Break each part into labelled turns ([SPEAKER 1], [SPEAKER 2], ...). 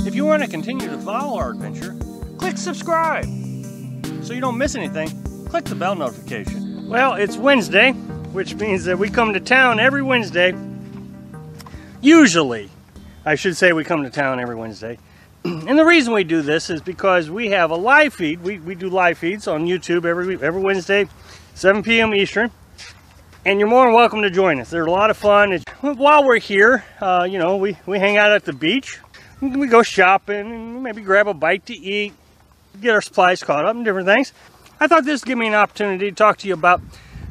[SPEAKER 1] If you want to continue to follow our adventure, click subscribe. So you don't miss anything, click the bell notification. Well, it's Wednesday, which means that we come to town every Wednesday. Usually, I should say we come to town every Wednesday. And the reason we do this is because we have a live feed. We do live feeds on YouTube every Wednesday, 7 p.m. Eastern. And you're more than welcome to join us. They're a lot of fun. While we're here, you know, we hang out at the beach. We go shopping and maybe grab a bite to eat, get our supplies caught up and different things. I thought this would give me an opportunity to talk to you about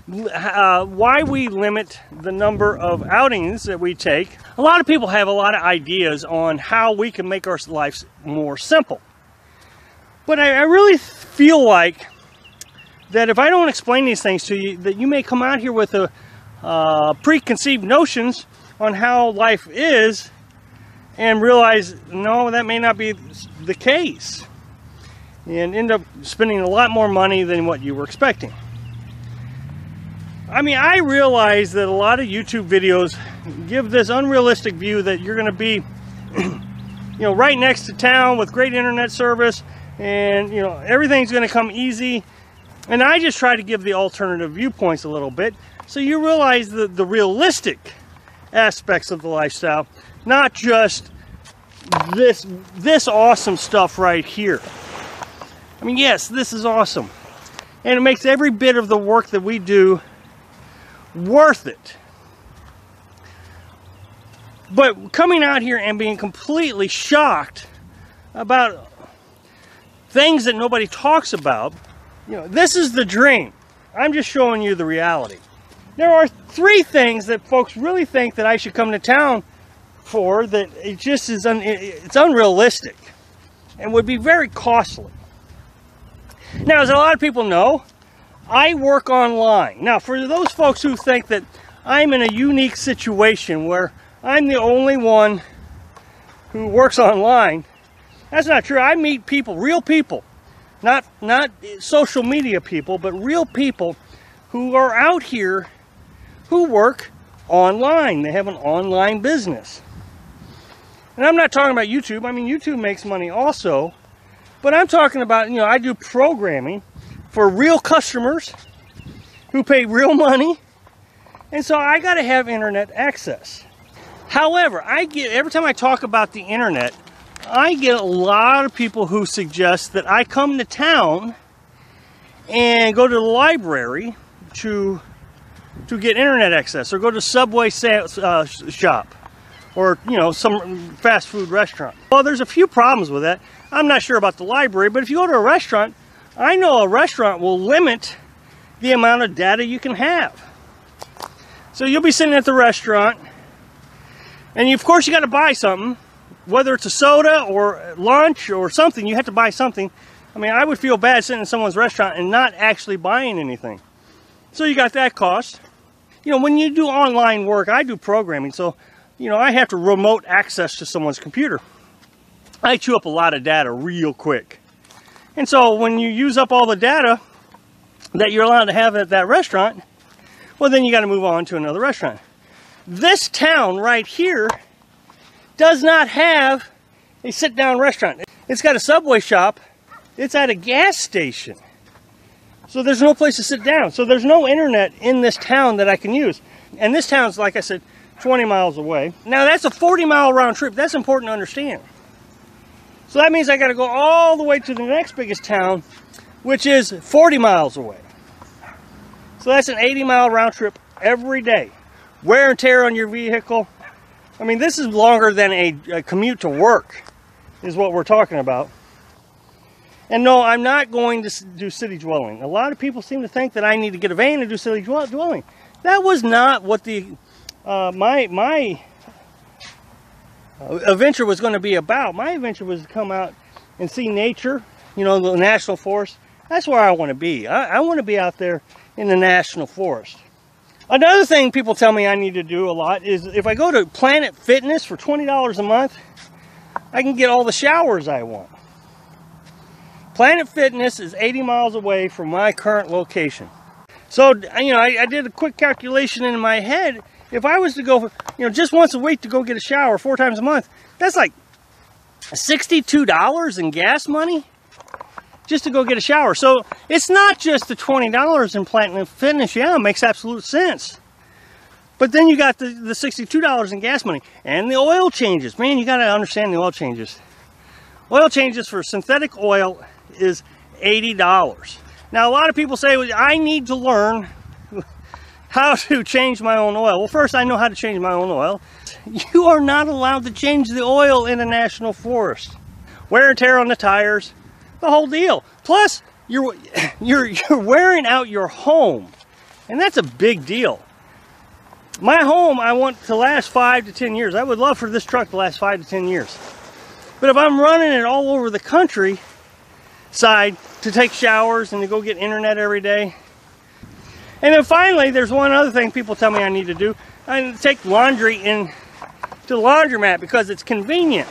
[SPEAKER 1] why we limit the number of outings that we take. A lot of people have a lot of ideas on how we can make our lives more simple. But I really feel like that if I don't explain these things to you, that you may come out here with preconceived notions on how life is and realize, no, that may not be the case, and end up spending a lot more money than what you were expecting. I mean, I realize that a lot of YouTube videos give this unrealistic view that you're going to be, you know, right next to town with great internet service, and, you know, everything's going to come easy. And I just try to give the alternative viewpoints a little bit, so you realize the realistic aspects of the lifestyle, not just this awesome stuff right here. I mean, yes, this is awesome, and it makes every bit of the work that we do worth it. But coming out here and being completely shocked about things that nobody talks about, you know, this is the dream. I'm just showing you the reality. There are 3 things that folks really think that I should come to town for, that it just is it's unrealistic and would be very costly. Now, as a lot of people know, I work online. Now, for those folks who think that I'm in a unique situation where I'm the only one who works online, that's not true. I meet people, real people, not social media people, but real people who are out here who work online. They have an online business. And I'm not talking about YouTube. I mean, YouTube makes money also, but I'm talking about, you know, I do programming for real customers who pay real money, and so I got to have internet access. However, every time I talk about the internet, I get a lot of people who suggest that I come to town and go to the library to get internet access, or go to Subway shop, or, you know, some fast food restaurant. Well, there's a few problems with that. I'm not sure about the library, but if you go to a restaurant, I know a restaurant will limit the amount of data you can have. So you'll be sitting at the restaurant, and of course you got to buy something, whether it's a soda or lunch or something. You have to buy something. I mean, I would feel bad sitting in someone's restaurant and not actually buying anything. So you got that cost. You know, when you do online work, I do programming, so, you know, I have to remote access to someone's computer. I chew up a lot of data real quick. And so when you use up all the data that you're allowed to have at that restaurant, well, then you got to move on to another restaurant. This town right here does not have a sit-down restaurant. It's got a Subway shop. It's at a gas station. So there's no place to sit down. So there's no internet in this town that I can use. And this town's, like I said, 20 miles away. Now, that's a 40-mile round trip. That's important to understand. So that means I got to go all the way to the next biggest town, which is 40 miles away. So that's an 80-mile round trip every day. Wear and tear on your vehicle. I mean, this is longer than a commute to work, is what we're talking about. And no, I'm not going to do city dwelling. A lot of people seem to think that I need to get a van and do city dwelling. That was not what my adventure was going to be about. My adventure was to come out and see nature, you know, the national forest. That's where I want to be. I want to be out there in the national forest. Another thing people tell me I need to do a lot is, if I go to Planet Fitness for $20 a month, I can get all the showers I want. Planet Fitness is 80 miles away from my current location. So, you know, I did a quick calculation in my head. If I was to go, you know, just once a week to go get a shower 4 times a month, that's like $62 in gas money just to go get a shower. So it's not just the $20 in Platinum Fitness. Yeah, it makes absolute sense. But then you got the $62 in gas money and the oil changes. Man, you got to understand the oil changes. Oil changes for synthetic oil is $80. Now, a lot of people say, well, I need to learn how to change my own oil. Well, first, I know how to change my own oil. You are not allowed to change the oil in a national forest. Wear and tear on the tires, the whole deal. Plus, you're wearing out your home, and that's a big deal. My home, I want to last 5 to 10 years. I would love for this truck to last 5 to 10 years. But if I'm running it all over the countryside to take showers and to go get internet every day. And then finally, there's one other thing people tell me I need to do. I need to take laundry into the laundromat because it's convenient.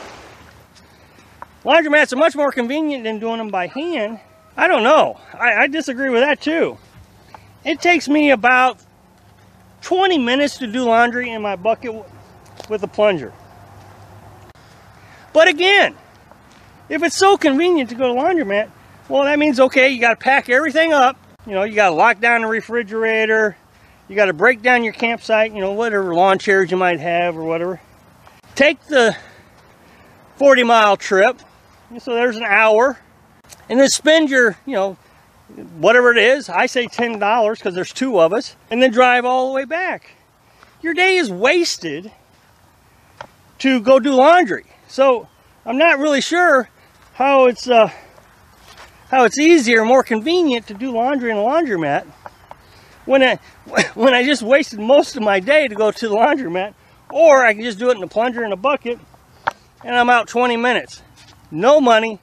[SPEAKER 1] Laundromats are much more convenient than doing them by hand. I don't know. I disagree with that too. It takes me about 20 minutes to do laundry in my bucket with a plunger. But again, if it's so convenient to go to laundromat, well, that means, okay, you got to pack everything up. You know, you got to lock down the refrigerator. You got to break down your campsite, you know, whatever lawn chairs you might have or whatever. Take the 40-mile trip. So there's an hour. And then spend your, you know, whatever it is. I say $10 because there's 2 of us. And then drive all the way back. Your day is wasted to go do laundry. So I'm not really sure how it's easier, more convenient to do laundry in a laundromat when I just wasted most of my day to go to the laundromat, or I can just do it in a plunger in a bucket and I'm out 20 minutes. No money,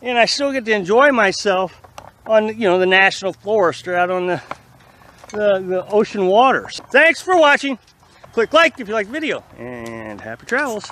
[SPEAKER 1] and I still get to enjoy myself on, you know, the national forest or out on the ocean waters. Thanks for watching. Click like if you like the video, and happy travels.